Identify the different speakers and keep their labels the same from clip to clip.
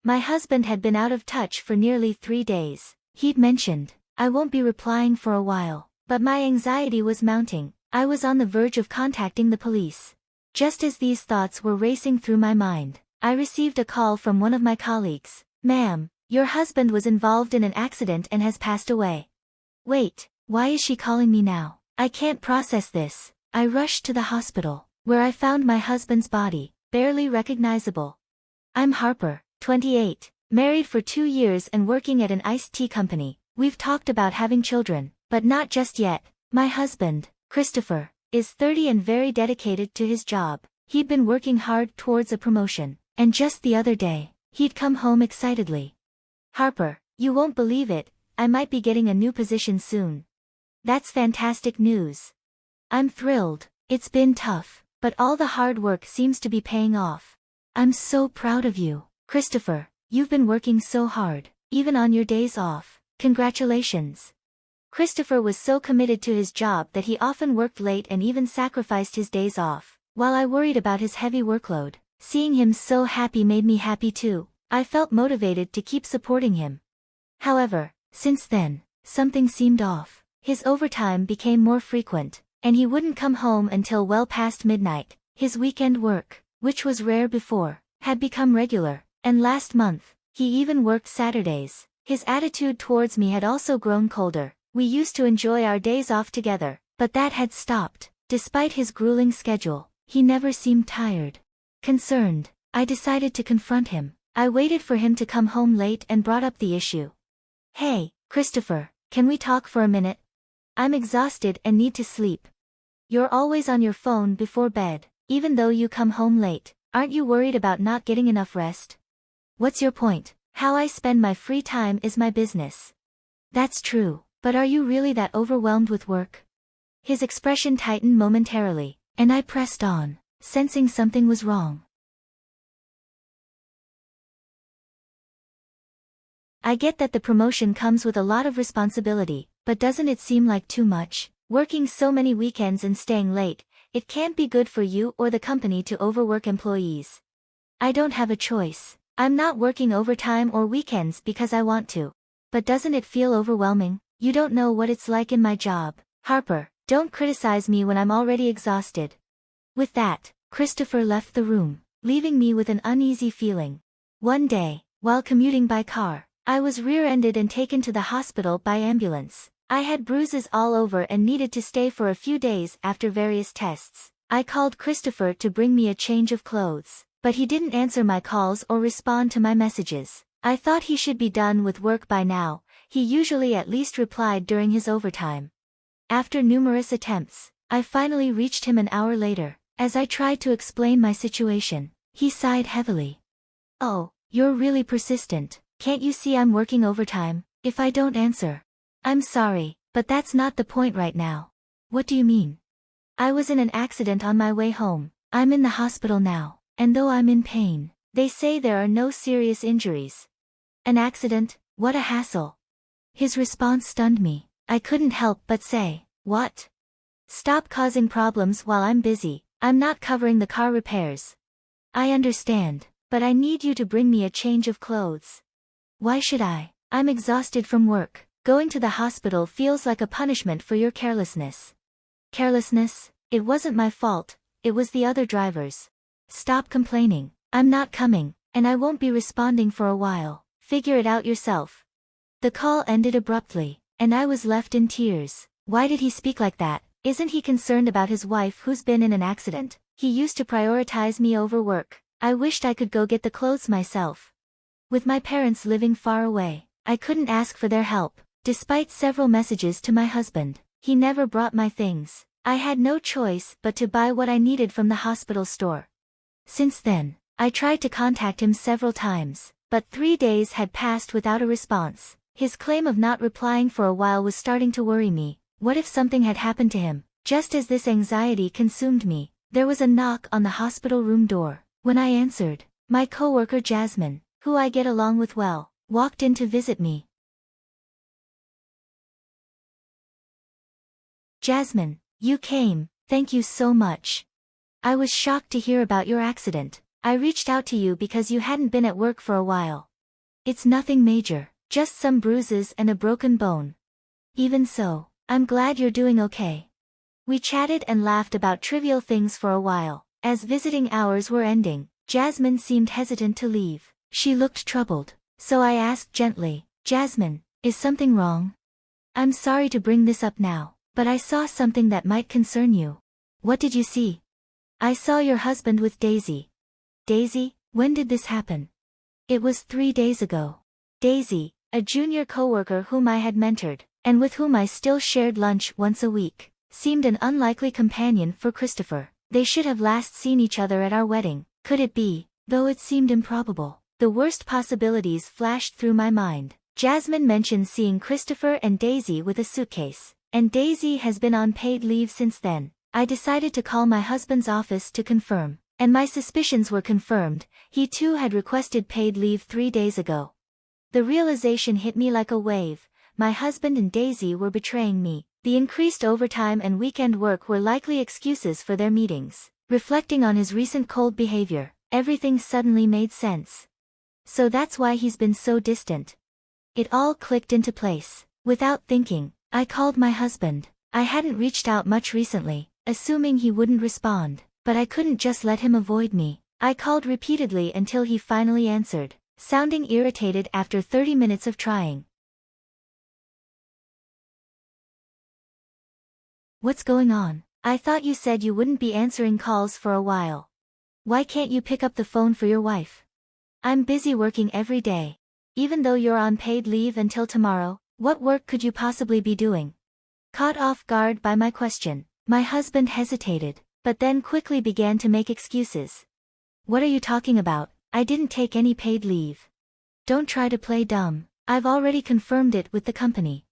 Speaker 1: My husband had been out of touch for nearly 3 days. He'd mentioned, "I won't be replying for a while," but my anxiety was mounting. I was on the verge of contacting the police. Just as these thoughts were racing through my mind, I received a call from one of my colleagues. "Ma'am, your husband was involved in an accident and has passed away." Wait, why is she calling me now? I can't process this. I rushed to the hospital, where I found my husband's body, barely recognizable. I'm Harper, 28, married for 2 years and working at an iced tea company. We've talked about having children, but not just yet. My husband, Christopher, is 30 and very dedicated to his job. He'd been working hard towards a promotion, and just the other day, he'd come home excitedly. "Harper, you won't believe it, I might be getting a new position soon." That's fantastic news. I'm thrilled. It's been tough, but all the hard work seems to be paying off. I'm so proud of you, Christopher. You've been working so hard, even on your days off. Congratulations. Christopher was so committed to his job that he often worked late and even sacrificed his days off. While I worried about his heavy workload, seeing him so happy made me happy too. I felt motivated to keep supporting him. However, since then, something seemed off. His overtime became more frequent, and he wouldn't come home until well past midnight. His weekend work, which was rare before, had become regular, and last month, he even worked Saturdays. His attitude towards me had also grown colder. We used to enjoy our days off together, but that had stopped. Despite his grueling schedule, he never seemed tired. Concerned, I decided to confront him. I waited for him to come home late and brought up the issue. "Hey, Christopher, can we talk for a minute? I'm exhausted and need to sleep. You're always on your phone before bed, even though you come home late. Aren't you worried about not getting enough rest?" "What's your point? How I spend my free time is my business." "That's true, but are you really that overwhelmed with work?" His expression tightened momentarily, and I pressed on, sensing something was wrong. "I get that the promotion comes with a lot of responsibility, but doesn't it seem like too much? Working so many weekends and staying late, it can't be good for you or the company to overwork employees." "I don't have a choice. I'm not working overtime or weekends because I want to. But doesn't it feel overwhelming? You don't know what it's like in my job. Harper, don't criticize me when I'm already exhausted." With that, Christopher left the room, leaving me with an uneasy feeling. One day, while commuting by car, I was rear-ended and taken to the hospital by ambulance. I had bruises all over and needed to stay for a few days after various tests. I called Christopher to bring me a change of clothes, but he didn't answer my calls or respond to my messages. I thought he should be done with work by now. He usually at least replied during his overtime. After numerous attempts, I finally reached him an hour later. As I tried to explain my situation, he sighed heavily. "Oh, you're really persistent. Can't you see I'm working overtime? If I don't answer." "I'm sorry, but that's not the point right now." "What do you mean?" "I was in an accident on my way home. I'm in the hospital now, and though I'm in pain, they say there are no serious injuries." "An accident? What a hassle." His response stunned me. I couldn't help but say, "What? Stop causing problems while I'm busy. I'm not covering the car repairs." "I understand, but I need you to bring me a change of clothes." "Why should I? I'm exhausted from work. Going to the hospital feels like a punishment for your carelessness." "Carelessness? It wasn't my fault, it was the other driver's." "Stop complaining. I'm not coming, and I won't be responding for a while. Figure it out yourself." The call ended abruptly, and I was left in tears. Why did he speak like that? Isn't he concerned about his wife who's been in an accident? He used to prioritize me over work. I wished I could go get the clothes myself. With my parents living far away, I couldn't ask for their help. Despite several messages to my husband, he never brought my things. I had no choice but to buy what I needed from the hospital store. Since then, I tried to contact him several times, but 3 days had passed without a response. His claim of not replying for a while was starting to worry me. What if something had happened to him? Just as this anxiety consumed me, there was a knock on the hospital room door. When I answered, my coworker Jasmine, who I get along with well, walked in to visit me. "Jasmine, you came, thank you so much. I was shocked to hear about your accident. I reached out to you because you hadn't been at work for a while. It's nothing major, just some bruises and a broken bone. Even so, I'm glad you're doing okay. We chatted and laughed about trivial things for a while. As visiting hours were ending, Jasmine seemed hesitant to leave. She looked troubled, so I asked gently, "Jasmine, is something wrong? I'm sorry to bring this up now, but I saw something that might concern you." "What did you see?" "I saw your husband with Daisy." "Daisy? When did this happen?" "It was 3 days ago." Daisy, a junior coworker whom I had mentored, and with whom I still shared lunch once a week, seemed an unlikely companion for Christopher. They should have last seen each other at our wedding. Could it be? Though it seemed improbable, the worst possibilities flashed through my mind. Jasmine mentioned seeing Christopher and Daisy with a suitcase, and Daisy has been on paid leave since then. I decided to call my husband's office to confirm, and my suspicions were confirmed. He too had requested paid leave 3 days ago. The realization hit me like a wave. My husband and Daisy were betraying me. The increased overtime and weekend work were likely excuses for their meetings. Reflecting on his recent cold behavior, everything suddenly made sense. So that's why he's been so distant. It all clicked into place. Without thinking, I called my husband. I hadn't reached out much recently, assuming he wouldn't respond, but I couldn't just let him avoid me. I called repeatedly until he finally answered, sounding irritated after 30 minutes of trying. "What's going on? I thought you said you wouldn't be answering calls for a while. Why can't you pick up the phone for your wife?" "I'm busy working every day. Even though you're on paid leave until tomorrow, what work could you possibly be doing?" Caught off guard by my question, my husband hesitated, but then quickly began to make excuses. "What are you talking about? I didn't take any paid leave." "Don't try to play dumb. I've already confirmed it with the company."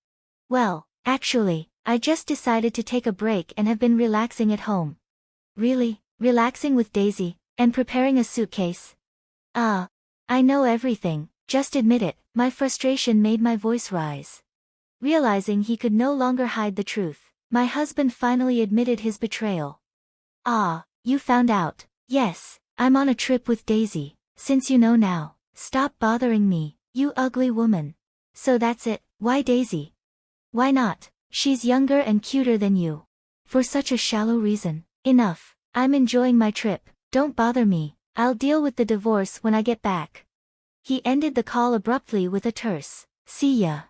Speaker 1: "Well, actually, I just decided to take a break and have been relaxing at home." "Really? Relaxing with Daisy, and preparing a suitcase?" I know everything, just admit it." My frustration made my voice rise. Realizing he could no longer hide the truth, my husband finally admitted his betrayal. You found out." "Yes, I'm on a trip with Daisy. Since you know now, stop bothering me, you ugly woman." "So that's it. Why Daisy?" "Why not? She's younger and cuter than you." "For such a shallow reason." "Enough. I'm enjoying my trip. Don't bother me. I'll deal with the divorce when I get back." He ended the call abruptly with a terse, "See ya."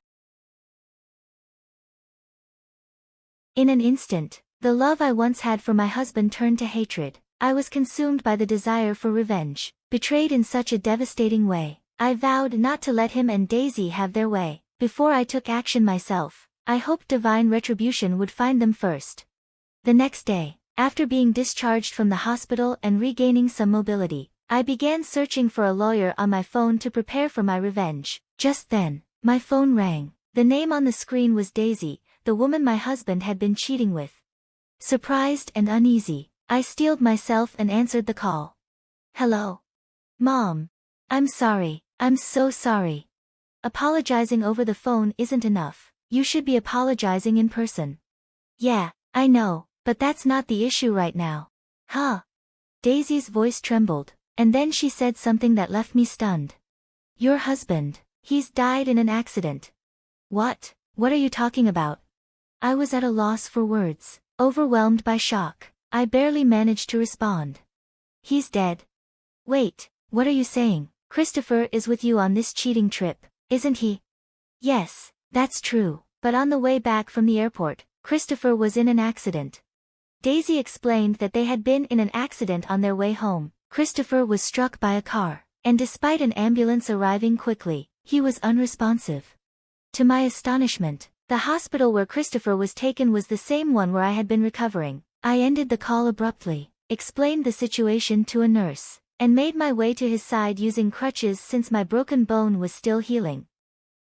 Speaker 1: In an instant, the love I once had for my husband turned to hatred. I was consumed by the desire for revenge. Betrayed in such a devastating way, I vowed not to let him and Daisy have their way. Before I took action myself, I hoped divine retribution would find them first. The next day, after being discharged from the hospital and regaining some mobility, I began searching for a lawyer on my phone to prepare for my revenge. Just then, my phone rang. The name on the screen was Daisy, the woman my husband had been cheating with. Surprised and uneasy, I steeled myself and answered the call. "Hello? Mom. I'm sorry, I'm so sorry. Apologizing over the phone isn't enough. You should be apologizing in person." "Yeah, I know, but that's not the issue right now." "Huh?" Daisy's voice trembled, and then she said something that left me stunned. "Your husband, he's died in an accident." "What? What are you talking about?" I was at a loss for words, overwhelmed by shock. I barely managed to respond. "He's dead." "Wait, what are you saying? Christopher is with you on this cheating trip, isn't he?" "Yes, that's true, but on the way back from the airport, Christopher was in an accident." Daisy explained that they had been in an accident on their way home. Christopher was struck by a car, and despite an ambulance arriving quickly, he was unresponsive. To my astonishment, the hospital where Christopher was taken was the same one where I had been recovering. I ended the call abruptly, explained the situation to a nurse, and made my way to his side using crutches since my broken bone was still healing.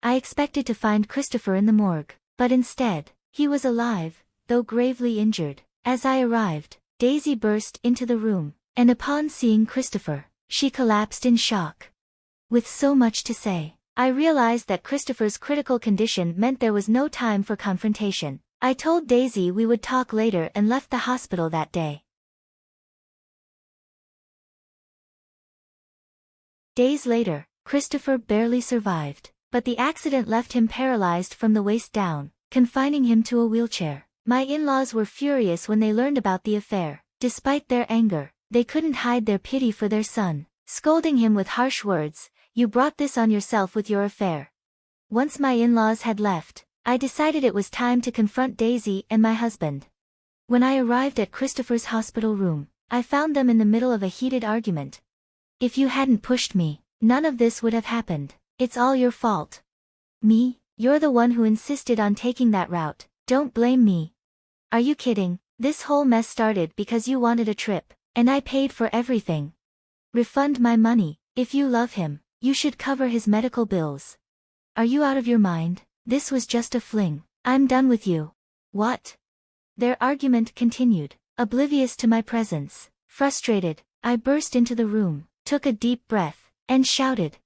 Speaker 1: I expected to find Christopher in the morgue, but instead, he was alive, though gravely injured. As I arrived, Daisy burst into the room, and upon seeing Christopher, she collapsed in shock. With so much to say, I realized that Christopher's critical condition meant there was no time for confrontation. I told Daisy we would talk later and left the hospital that day. Days later, Christopher barely survived, but the accident left him paralyzed from the waist down, confining him to a wheelchair. My in-laws were furious when they learned about the affair. Despite their anger, they couldn't hide their pity for their son, scolding him with harsh words. "You brought this on yourself with your affair." Once my in-laws had left, I decided it was time to confront Daisy and my husband. When I arrived at Christopher's hospital room, I found them in the middle of a heated argument. "If you hadn't pushed me, none of this would have happened. It's all your fault." "Me? You're the one who insisted on taking that route. Don't blame me." "Are you kidding? This whole mess started because you wanted a trip, and I paid for everything." "Refund my money. If you love him, you should cover his medical bills." "Are you out of your mind? This was just a fling. I'm done with you." "What?" Their argument continued, oblivious to my presence. Frustrated, I burst into the room, took a deep breath, and shouted,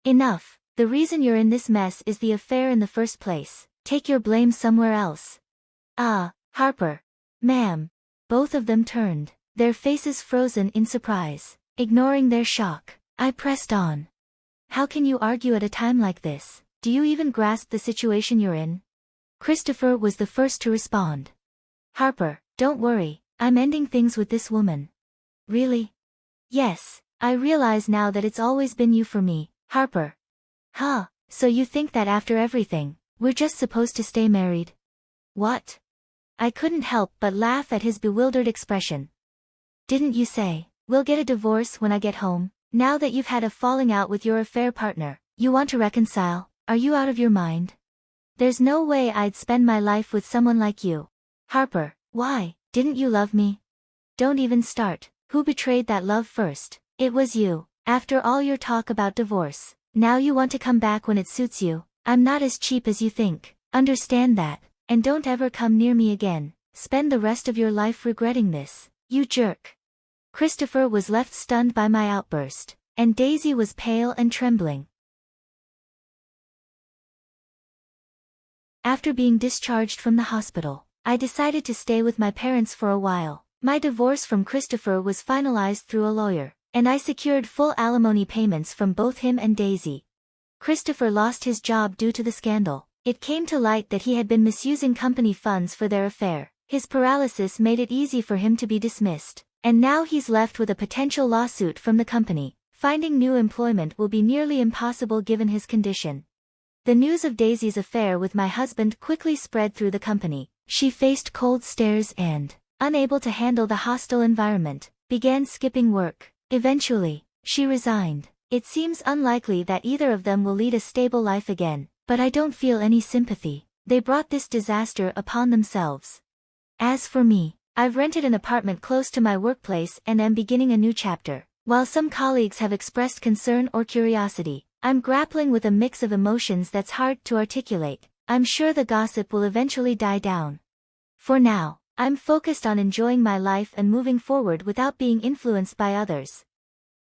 Speaker 1: "Enough! The reason you're in this mess is the affair in the first place. Take your blame somewhere else." "Ah, Harper." "Ma'am." Both of them turned, their faces frozen in surprise. Ignoring their shock, I pressed on. "How can you argue at a time like this? Do you even grasp the situation you're in?" Christopher was the first to respond. "Harper, don't worry, I'm ending things with this woman." "Really?" "Yes, I realize now that it's always been you for me, Harper." "Huh, so you think that after everything, we're just supposed to stay married?" "What?" I couldn't help but laugh at his bewildered expression. "Didn't you say, we'll get a divorce when I get home? Now that you've had a falling out with your affair partner, you want to reconcile? Are you out of your mind? There's no way I'd spend my life with someone like you." "Harper, why? Didn't you love me?" "Don't even start. Who betrayed that love first? It was you. After all your talk about divorce, now you want to come back when it suits you. I'm not as cheap as you think. Understand that, and don't ever come near me again. Spend the rest of your life regretting this, you jerk." Christopher was left stunned by my outburst, and Daisy was pale and trembling. After being discharged from the hospital, I decided to stay with my parents for a while. My divorce from Christopher was finalized through a lawyer, and I secured full alimony payments from both him and Daisy. Christopher lost his job due to the scandal. It came to light that he had been misusing company funds for their affair. His paralysis made it easy for him to be dismissed, and now he's left with a potential lawsuit from the company. Finding new employment will be nearly impossible given his condition. The news of Daisy's affair with my husband quickly spread through the company. She faced cold stares and, unable to handle the hostile environment, began skipping work. Eventually, she resigned. It seems unlikely that either of them will lead a stable life again, but I don't feel any sympathy. They brought this disaster upon themselves. As for me, I've rented an apartment close to my workplace and am beginning a new chapter. While some colleagues have expressed concern or curiosity, I'm grappling with a mix of emotions that's hard to articulate. I'm sure the gossip will eventually die down. For now, I'm focused on enjoying my life and moving forward without being influenced by others.